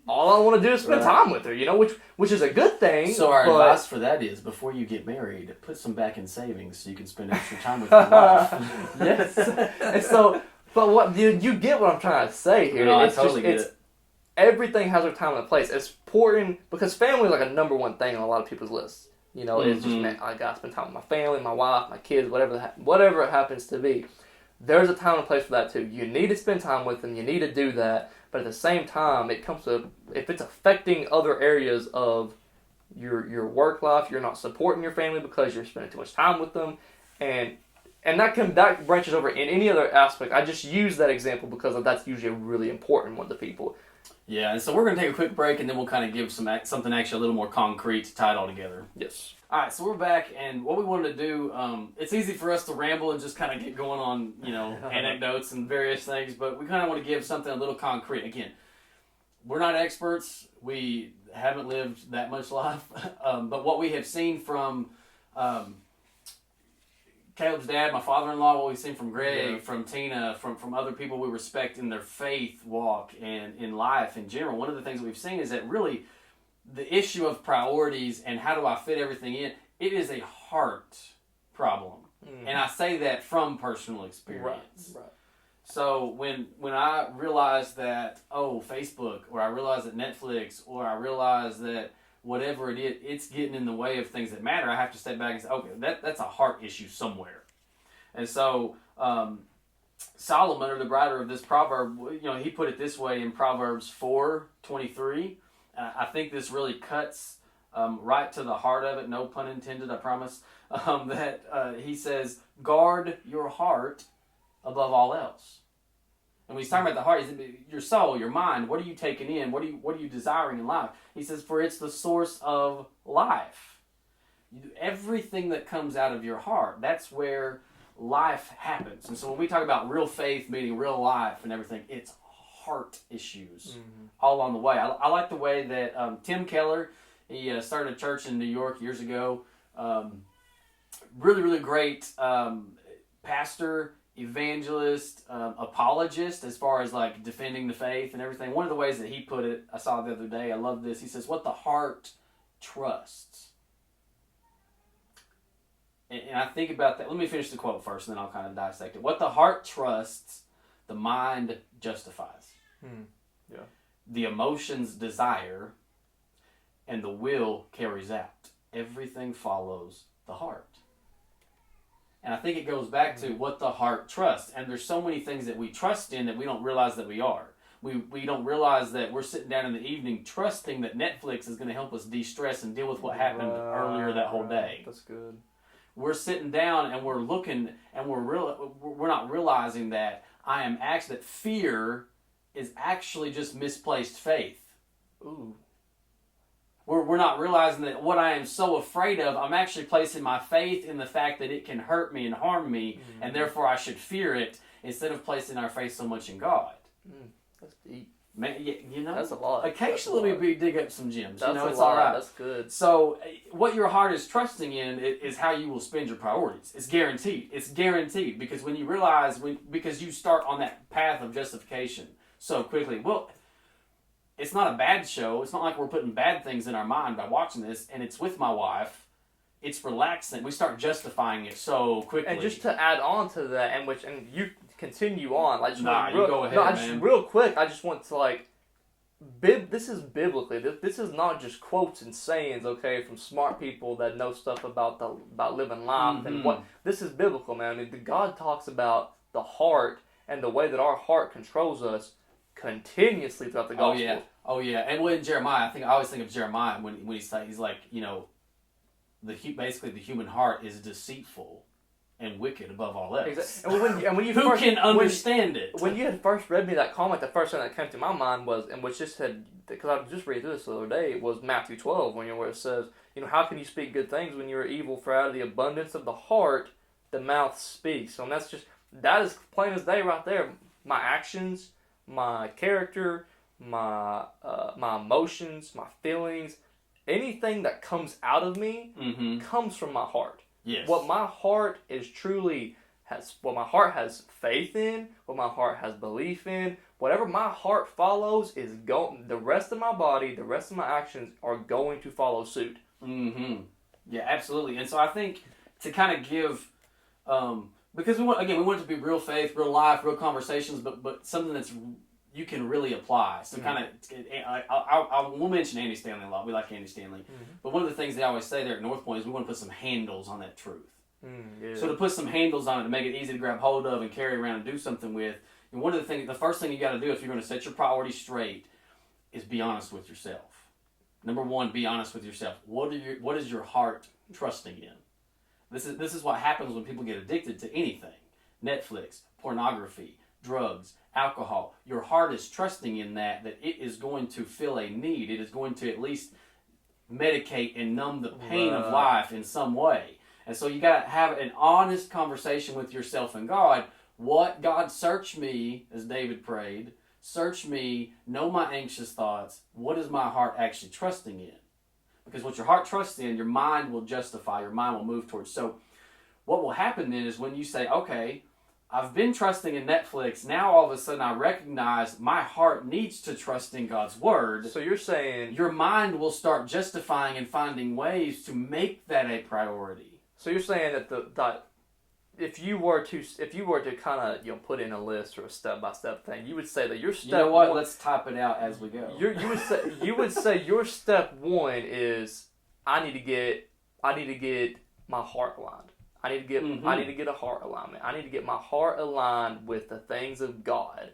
all I want to do is spend time with her, which is a good thing. So our advice for that is before you get married, put some back in savings so you can spend extra time with your wife. Yes, and so, but what you get what I'm trying to say here? No, I totally get it. Everything has their time and place. It's important because family is like a number one thing on a lot of people's lists. It's just, man, I gotta spend time with my family, my wife, my kids, whatever it happens to be. There's a time and place for that too. You need to spend time with them. You need to do that. But at the same time, it comes to, if it's affecting other areas of your work life, you're not supporting your family because you're spending too much time with them, and that branches over in any other aspect. I just use that example because that's usually a really important one to people. Yeah, and so we're going to take a quick break, and then we'll kind of give something actually a little more concrete to tie it all together. Yes. All right, so we're back, and what we wanted to do, it's easy for us to ramble and just kind of get going on, anecdotes and various things, but we kind of want to give something a little concrete. Again, we're not experts. We haven't lived that much life, but what we have seen from Caleb's dad, my father-in-law, what we've seen from Greg, from Tina, from other people we respect in their faith walk and in life in general, one of the things that we've seen is that really the issue of priorities and how do I fit everything in, it is a heart problem. And I say that from personal experience. Right. So when I realized that, Facebook, or I realized that Netflix, or I realized that whatever it is, it's getting in the way of things that matter, I have to step back and say, okay, that's a heart issue somewhere. And so Solomon, or the writer of this proverb, he put it this way in Proverbs 4:23. I think this really cuts right to the heart of it, no pun intended, I promise, that he says, guard your heart above all else. And when he's talking about the heart, your soul, your mind, what are you taking in? What are you desiring in life? He says, for it's the source of life. Everything that comes out of your heart, that's where life happens. And so when we talk about real faith, meaning real life and everything, it's heart issues all along the way. I like the way that Tim Keller, he started a church in New York years ago. Really, really great pastor, evangelist, apologist as far as like defending the faith and everything. One of the ways that he put it, I saw the other day, I love this. He says, what the heart trusts. And I think about that. Let me finish the quote first and then I'll kind of dissect it. What the heart trusts, the mind justifies. Yeah. The emotions desire, and the will carries out. Everything follows the heart. And I think it goes back to what the heart trusts. And there's so many things that we trust in that we don't realize that we are. We don't realize that we're sitting down in the evening trusting that Netflix is going to help us de-stress and deal with what happened earlier that whole day. That's good. We're sitting down and we're looking and we're not realizing that that fear is actually just misplaced faith. Ooh. We're not realizing that what I am so afraid of, I'm actually placing my faith in the fact that it can hurt me and harm me, and therefore I should fear it, instead of placing our faith so much in God. That's deep. Man, that's a lot. Occasionally we dig up some gems. That's it's all right. That's good. So what your heart is trusting in is how you will spend your priorities. It's guaranteed. It's guaranteed because when you realize, because you start on that path of justification so quickly. Well, it's not a bad show. It's not like we're putting bad things in our mind by watching this, and it's with my wife. It's relaxing. We start justifying it so quickly. And just to add on to that, and you continue on. You go ahead, man. Real quick, I just want to this is biblically. This is not just quotes and sayings, okay, from smart people that know stuff about living life and what. This is biblical, man. I mean, God talks about the heart and the way that our heart controls us continuously throughout the gospel. Oh yeah. And when Jeremiah, I always think of Jeremiah when he's like, basically the human heart is deceitful and wicked above all else. Exactly. And when you who can understand it? When you had first read me that comment, the first thing that came to my mind was, and which just had, because I was just reading through this the other day, was Matthew 12, where it says, how can you speak good things when you are evil? For out of the abundance of the heart, the mouth speaks. So that is plain as day right there. My actions, my character, my emotions, my feelings, anything that comes out of me comes from my heart. Yes. What my heart what my heart has faith in, what my heart has belief in, whatever my heart follows is the rest of my body, the rest of my actions are going to follow suit. Mm-hmm. Yeah, absolutely. And so I think to kind of give, because we want it to be real faith, real life, real conversations, but something that's you can really apply. So kind of, we'll mention Andy Stanley a lot. We like Andy Stanley. But one of the things they always say there at North Point is we want to put some handles on that truth. Yeah. So to put some handles on it to make it easy to grab hold of and carry around and do something with, and the first thing you got to do if you're going to set your priorities straight is be honest with yourself. Number one, be honest with yourself. What is your heart trusting in? This is what happens when people get addicted to anything. Netflix, pornography, drugs, alcohol. Your heart is trusting in that it is going to fill a need. It is going to at least medicate and numb the pain of life in some way. And so you got to have an honest conversation with yourself and God. What, God, search me, as David prayed. Search me, know my anxious thoughts. What is my heart actually trusting in? Because what your heart trusts in, your mind will justify, your mind will move towards. So what will happen then is when you say, okay, I've been trusting in Netflix. Now all of a sudden I recognize my heart needs to trust in God's Word. So you're saying your mind will start justifying and finding ways to make that a priority. So you're saying that if you were to kind of put in a list or a step-by-step thing, you would say that your step. You know what? Let's type it out as we go. You would say your step one is I need to get my heart aligned. I need to get a heart alignment. I need to get my heart aligned with the things of God.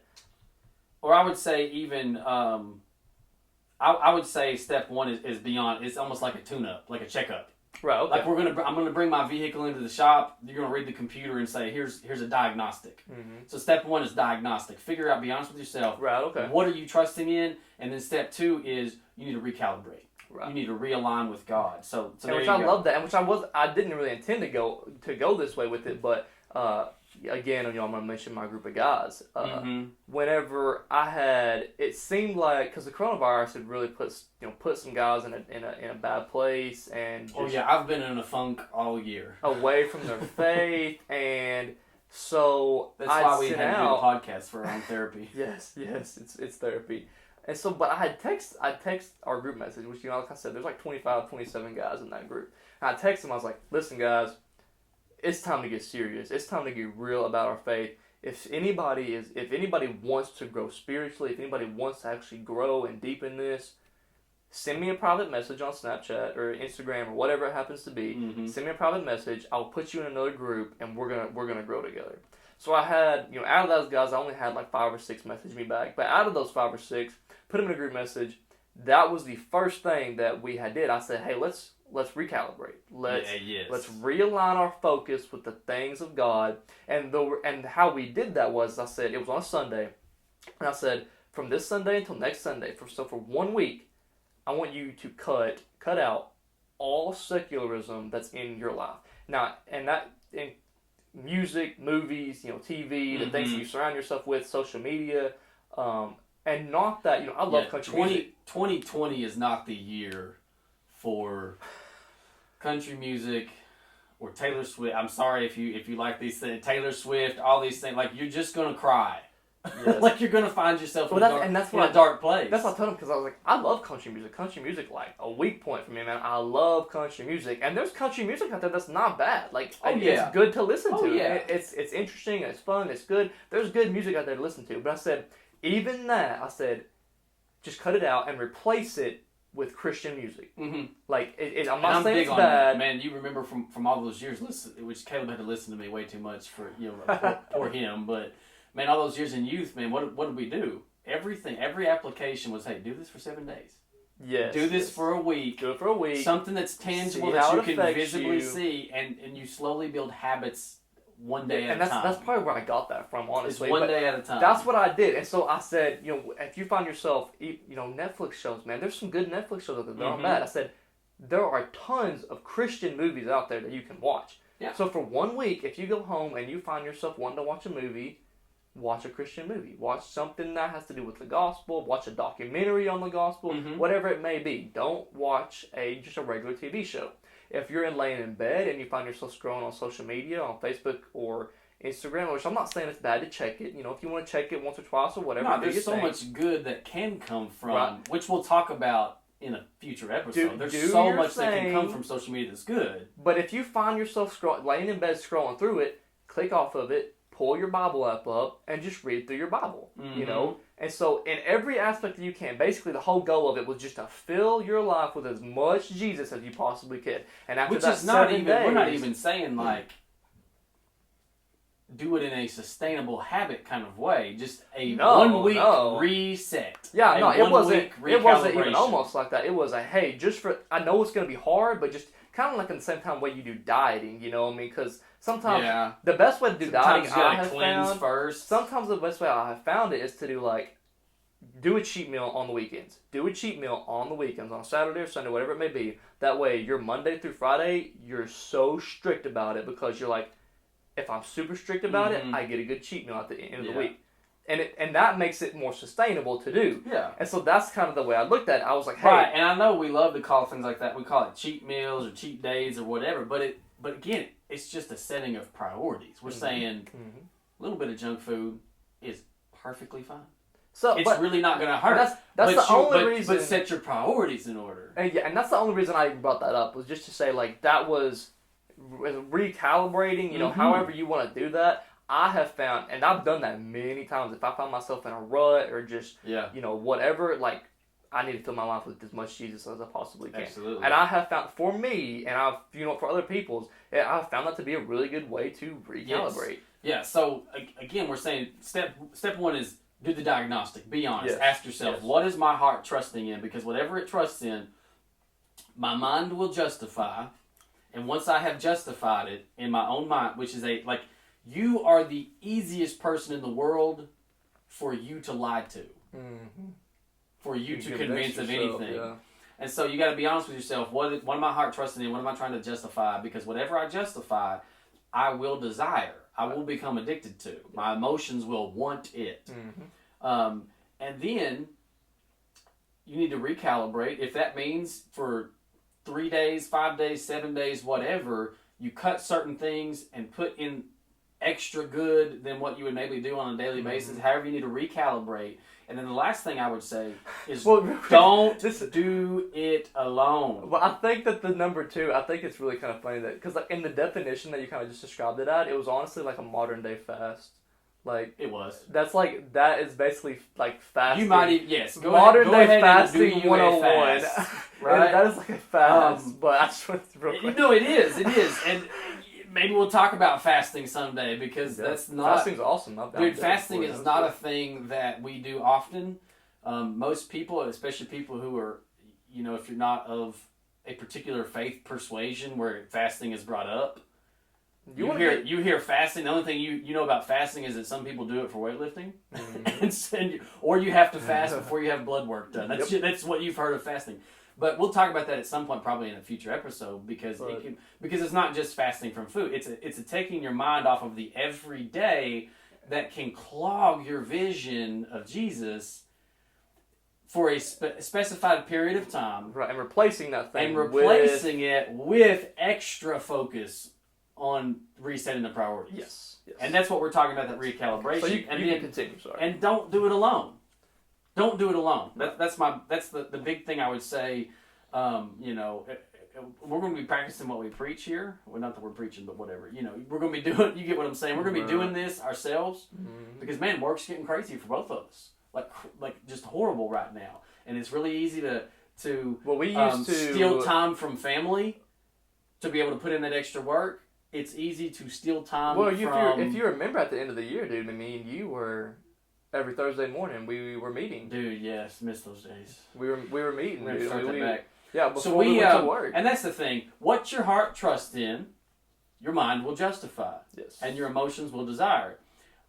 Or I would say even I would say step one is beyond. It's almost like a tune-up, like a checkup. Right. Okay. Like I'm gonna bring my vehicle into the shop. You're gonna read the computer and say, here's a diagnostic. So step one is diagnostic. Figure out, be honest with yourself. Right. Okay. What are you trusting in? And then step two is you need to recalibrate. Right. You need to realign with God. So which I love that, and which I didn't really intend to go this way with it, but again, I'm gonna mention my group of guys. Whenever it seemed like because the coronavirus had really put some guys in a bad place, and I've been in a funk all year, away from their faith, and so that's why we had to do the podcast for our own therapy. yes, it's therapy. And so, but I text our group message, which, like I said, there's like 25, 27 guys in that group. And I text them, I was like, listen, guys, it's time to get serious. It's time to get real about our faith. If anybody wants to grow spiritually, if anybody wants to actually grow and deepen this, send me a private message on Snapchat or Instagram or whatever it happens to be. Send me a private message. I'll put you in another group, and we're gonna grow together. So I had, out of those guys, I only had like 5 or 6 message me back. But out of those 5 or 6, put them in a group message. That was the first thing that we did. I said, hey, let's recalibrate. Let's realign our focus with the things of God. And how we did that was, I said, it was on a Sunday. And I said, from this Sunday until next Sunday, for 1 week, I want you to cut out all secularism that's in your life. Now, and that in music, movies, TV, the things that you surround yourself with, social media, and not that, I love country music. 2020 is not the year for country music or Taylor Swift. I'm sorry if you like these things, Taylor Swift, all these things. Like, you're just gonna cry. Yes. Like, you're gonna find yourself in a dark place. That's what I told him, because I was like, I love country music. Country music, like, a weak point for me, man. I love country music, and there's country music out there that's not bad. Like, it's good to listen to. Yeah. It's interesting, it's fun, it's good. There's good music out there to listen to. But I said, even that, just cut it out and replace it with Christian music. Like, I'm not saying it's bad. Man, you remember from all those years, which Caleb had to listen to me way too much for, poor him, but man, all those years in youth, man, what did we do? Every application was, hey, do this for 7 days. Yes. Do this for a week. Do it for a week. Something that's tangible that you can visibly see, and you slowly build habits one day at a time. That's probably where I got that from, honestly. It's one day at a time. That's what I did. And so I said, if you find yourself, Netflix shows, man, there's some good Netflix shows out there. They're not bad. I said, there are tons of Christian movies out there that you can watch. Yeah. So for 1 week, if you go home and you find yourself wanting to watch a movie, watch a Christian movie. Watch something that has to do with the gospel. Watch a documentary on the gospel. Whatever it may be. Don't watch just a regular TV show. If you're laying in bed and you find yourself scrolling on social media, on Facebook or Instagram, which I'm not saying it's bad to check it. If you want to check it once or twice or whatever. No, there's so much good that can come from, which we'll talk about in a future episode. There's so much that can come from social media that's good. But if you find yourself laying in bed scrolling through it, click off of it, pull your Bible app up, and just read through your Bible. And so in every aspect that you can, basically the whole goal of it was just to fill your life with as much Jesus as you possibly could. And after that 7 days, we're not even saying like do it in a sustainable habit kind of way. Just a 1 week reset. Yeah, no, it wasn't even almost like that. It was hey, I know it's going to be hard, but just kind of like in the same time way you do dieting, because sometimes the best way to do dieting I have found first. Sometimes the best way I have found it is to do a cheat meal on the weekends. Do a cheat meal on the weekends, on Saturday or Sunday, whatever it may be. That way, your Monday through Friday, you're so strict about it because you're like, if I'm super strict about it, I get a good cheat meal at the end of the week. And that makes it more sustainable to do. Yeah. And so that's kind of the way I looked at it. I was like, hey. Right, and I know we love to call things like that. We call it cheat meals or cheat days or whatever. But again, it's just a setting of priorities. We're saying a little bit of junk food is perfectly fine. So it's really not going to hurt. That's the only reason. But set your priorities in order. And that's the only reason I brought that up was just to say that was recalibrating. However you want to do that. I have found, and I've done that many times. If I find myself in a rut or just whatever, I need to fill my life with as much Jesus as I possibly can. Absolutely. And I have found for me, and for other people's, I've found that to be a really good way to recalibrate. Yes. Yeah. So again, we're saying step one is do the diagnostic. Be honest. Yes. Ask yourself, what is my heart trusting in? Because whatever it trusts in, my mind will justify. And once I have justified it in my own mind, which is you are the easiest person in the world for you to lie to. Mm-hmm. For you to convince of anything. Yeah. And so you got to be honest with yourself. What am my heart trusting in? What am I trying to justify? Because whatever I justify, I will desire. I will become addicted to. My emotions will want it. Mm-hmm. And then you need to recalibrate. If that means for 3 days, 5 days, 7 days, whatever, you cut certain things and put in extra good than what you would maybe do on a daily basis. However, you need to recalibrate. And then the last thing I would say is don't do it alone. Well, I think that the number 2, I think it's really kind of funny that, because in the definition that you kind of just described it at, it was honestly like a modern day fast. It was. That's that is basically fasting. You might even, yes. Modern day fasting 101. Fast, right? That is like a fast, but I just want to real quick. No, it is. And maybe we'll talk about fasting someday because that's not... Fasting's awesome. Dude, fasting is not a thing that we do often. Most people, especially people who are, if you're not of a particular faith persuasion where fasting is brought up, you hear fasting. The only thing you know about fasting is that some people do it for weightlifting, or you have to fast before you have blood work done. That's what you've heard of fasting. But we'll talk about that at some point, probably in a future episode, because it's not just fasting from food. It's a taking your mind off of the everyday that can clog your vision of Jesus for a specified period of time, right? And replacing that thing, it with extra focus on resetting the priorities. Yes. And that's what we're talking about, that recalibration. So you can continue. Sorry. And don't do it alone. Don't do it alone. That's the big thing I would say. We're going to be practicing what we preach here. Well, not that we're preaching, but whatever. We're going to be doing. You get what I'm saying? We're going to be doing this ourselves because work's getting crazy for both of us. Like just horrible right now, and it's really easy to steal time from family to be able to put in that extra work. It's easy to steal time. Well, if you remember at the end of the year, dude, you were. Every Thursday morning, we were meeting. Dude, yes, missed those days. We were meeting. We're going to start that back. Yeah, before we went to work. And that's the thing. What your heart trusts in, your mind will justify. Yes. And your emotions will desire.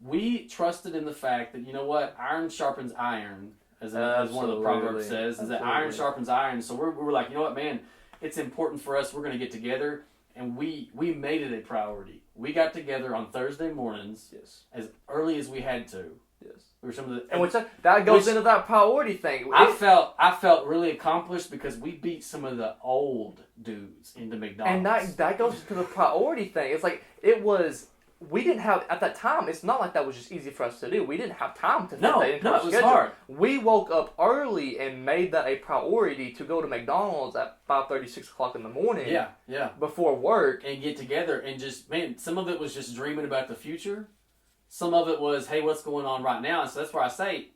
We trusted in the fact that, iron sharpens iron, as one of the Proverbs says, is that iron sharpens iron. So we were like, man, it's important for us. We're going to get together and we made it a priority. We got together on Thursday mornings, as early as we had to. Yes, we were some of the, and that goes into that priority thing. I felt really accomplished because we beat some of the old dudes into McDonald's, and that goes to the priority thing. It's like we didn't have, at that time, it's not like that was just easy for us to do. We didn't have time to fit that into our schedule. Hard. We woke up early and made that a priority to go to McDonald's at 5:30, 6 o'clock in the morning. Yeah. Before work. And get together and just, man, some of it was just dreaming about the future. Some of it was, hey, what's going on right now? And so that's where I say,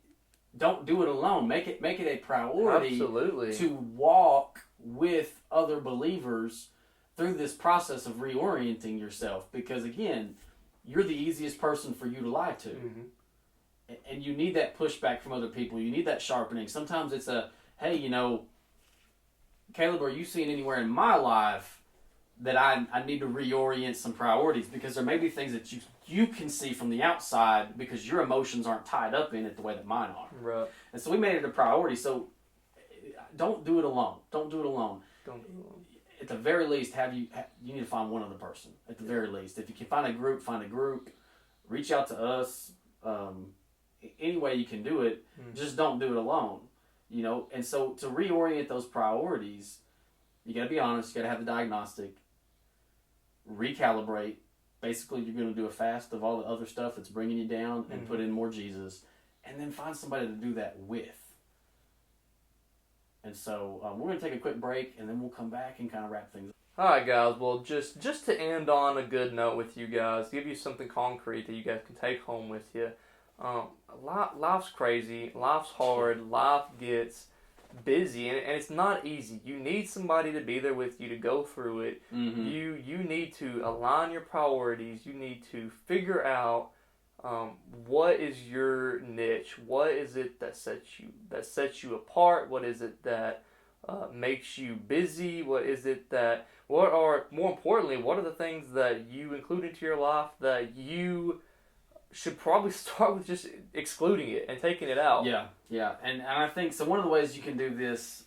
don't do it alone. Make it a priority. Absolutely. To walk with other believers through this process of reorienting yourself. Because, again, you're the easiest person for you to lie to. Mm-hmm. And you need that pushback from other people. You need that sharpening. Sometimes it's hey, Caleb, are you seeing anywhere in my life that I need to reorient some priorities? Because there may be things that you can see from the outside because your emotions aren't tied up in it the way that mine are. Right. And so we made it a priority. So don't do it alone. Don't do it alone. At the very least, you need to find one other person. At the very least, if you can find a group. Reach out to us. Any way you can do it, just don't do it alone. And so to reorient those priorities, you got to be honest. You got to have the diagnostic. Recalibrate. Basically, you're going to do a fast of all the other stuff that's bringing you down, and put in more Jesus, and then find somebody to do that with. And so we're going to take a quick break, and then we'll come back and kind of wrap things up. All right, guys. Well, just to end on a good note with you guys, give you something concrete that you guys can take home with you. Life's crazy. Life's hard. Life gets busy, and it's not easy. You need somebody to be there with you to go through it. Mm-hmm. You need to align your priorities. You need to figure out what is your niche? What is it that sets you apart? What is it that makes you busy? What are the things that you include into your life that you should probably start with just excluding it and taking it out? Yeah. And I think, so one of the ways you can do this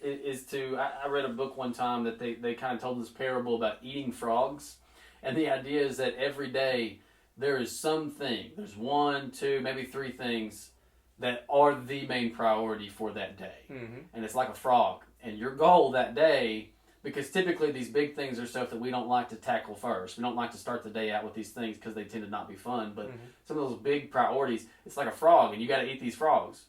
is to, I read a book one time that they kind of told this parable about eating frogs. And the idea is that every day there is something, there's 1, 2, maybe 3 things that are the main priority for that day. Mm-hmm. And it's like a frog. And your goal that day, because typically these big things are stuff that we don't like to tackle first. We don't like to start the day out with these things because they tend to not be fun. But some of those big priorities, it's like a frog, and you got to eat these frogs.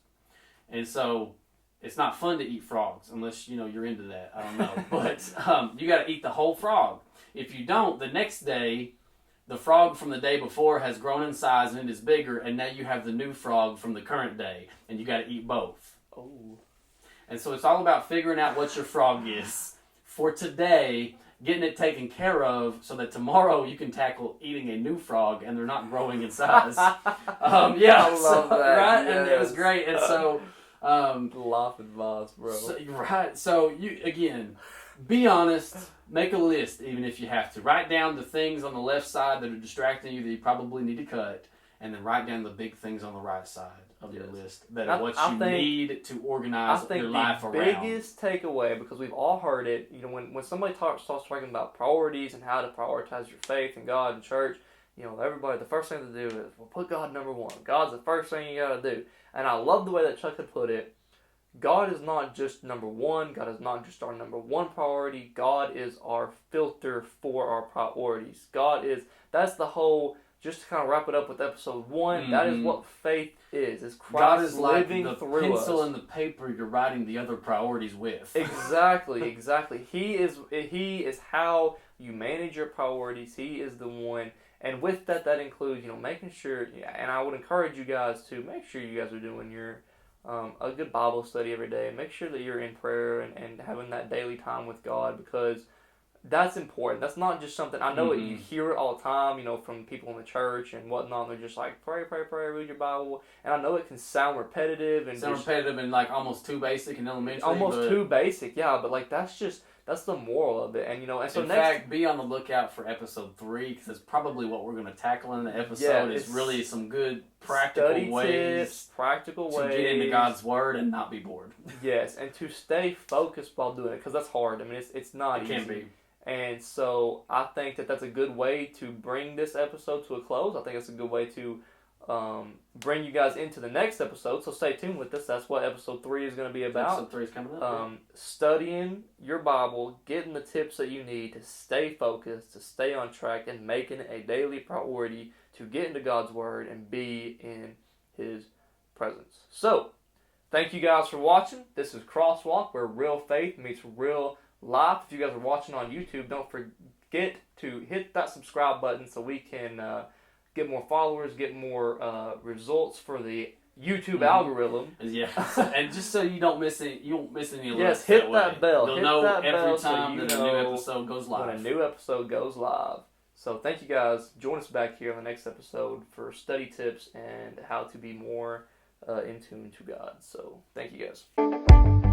And so it's not fun to eat frogs unless you're into that. I don't know. But you got to eat the whole frog. If you don't, the next day, the frog from the day before has grown in size and it is bigger, and now you have the new frog from the current day, and you got to eat both. Oh. And so it's all about figuring out what your frog is for today, getting it taken care of so that tomorrow you can tackle eating a new frog and they're not growing in size. I love that. Right? Yes. And it was great. And so... life advice, bro. So you, again, be honest. Make a list, even if you have to. Write down the things on the left side that are distracting you that you probably need to cut, and then write down the big things on the right side of your list that are what you need to organize your life around. I think the biggest takeaway, because we've all heard it, when somebody starts talking about priorities and how to prioritize your faith and God and church, everybody, the first thing to do is, put God number 1. God's the first thing you got to do. And I love the way that Chuck had put it. God is not just number 1. God is not just our number 1 priority. God is our filter for our priorities. That's the whole, just to kind of wrap it up with episode 1, that is what faith is. It's Christ living through us. God is like the pencil and the paper you're writing the other priorities with. Exactly. He is how you manage your priorities. He is the one. And with that includes, making sure, and I would encourage you guys to make sure you guys are doing your a good Bible study every day. Make sure that you're in prayer and having that daily time with God, because that's important. That's not just something, I know you hear it all the time, from people in the church and whatnot. They're just like, pray, read your Bible. And I know it can sound repetitive. And like almost too basic in elementary. Too basic, yeah. But that's the moral of it. And, and so in fact, be on the lookout for episode 3, because it's probably what we're going to tackle in the episode. It's really some good practical ways to get into God's Word and not be bored. Yes, and to stay focused while doing it, because that's hard. I mean, it's not easy. It can be. And so I think that that's a good way to bring this episode to a close. I think it's a good way to bring you guys into the next episode. So stay tuned with us. That's what episode 3 is going to be about. Episode 3 is coming up. Studying your Bible, getting the tips that you need to stay focused, to stay on track, and making it a daily priority to get into God's Word and be in His presence. So, thank you guys for watching. This is Crosswalk, where real faith meets real life. If you guys are watching on YouTube, don't forget to hit that subscribe button so we can get more followers, get more results for the YouTube algorithm. Yeah, and just so you don't miss any, yes, hit that bell. You'll know every time that a new episode goes live. When a new episode goes live. So thank you guys. Join us back here on the next episode for study tips and how to be more in tune to God. So thank you guys.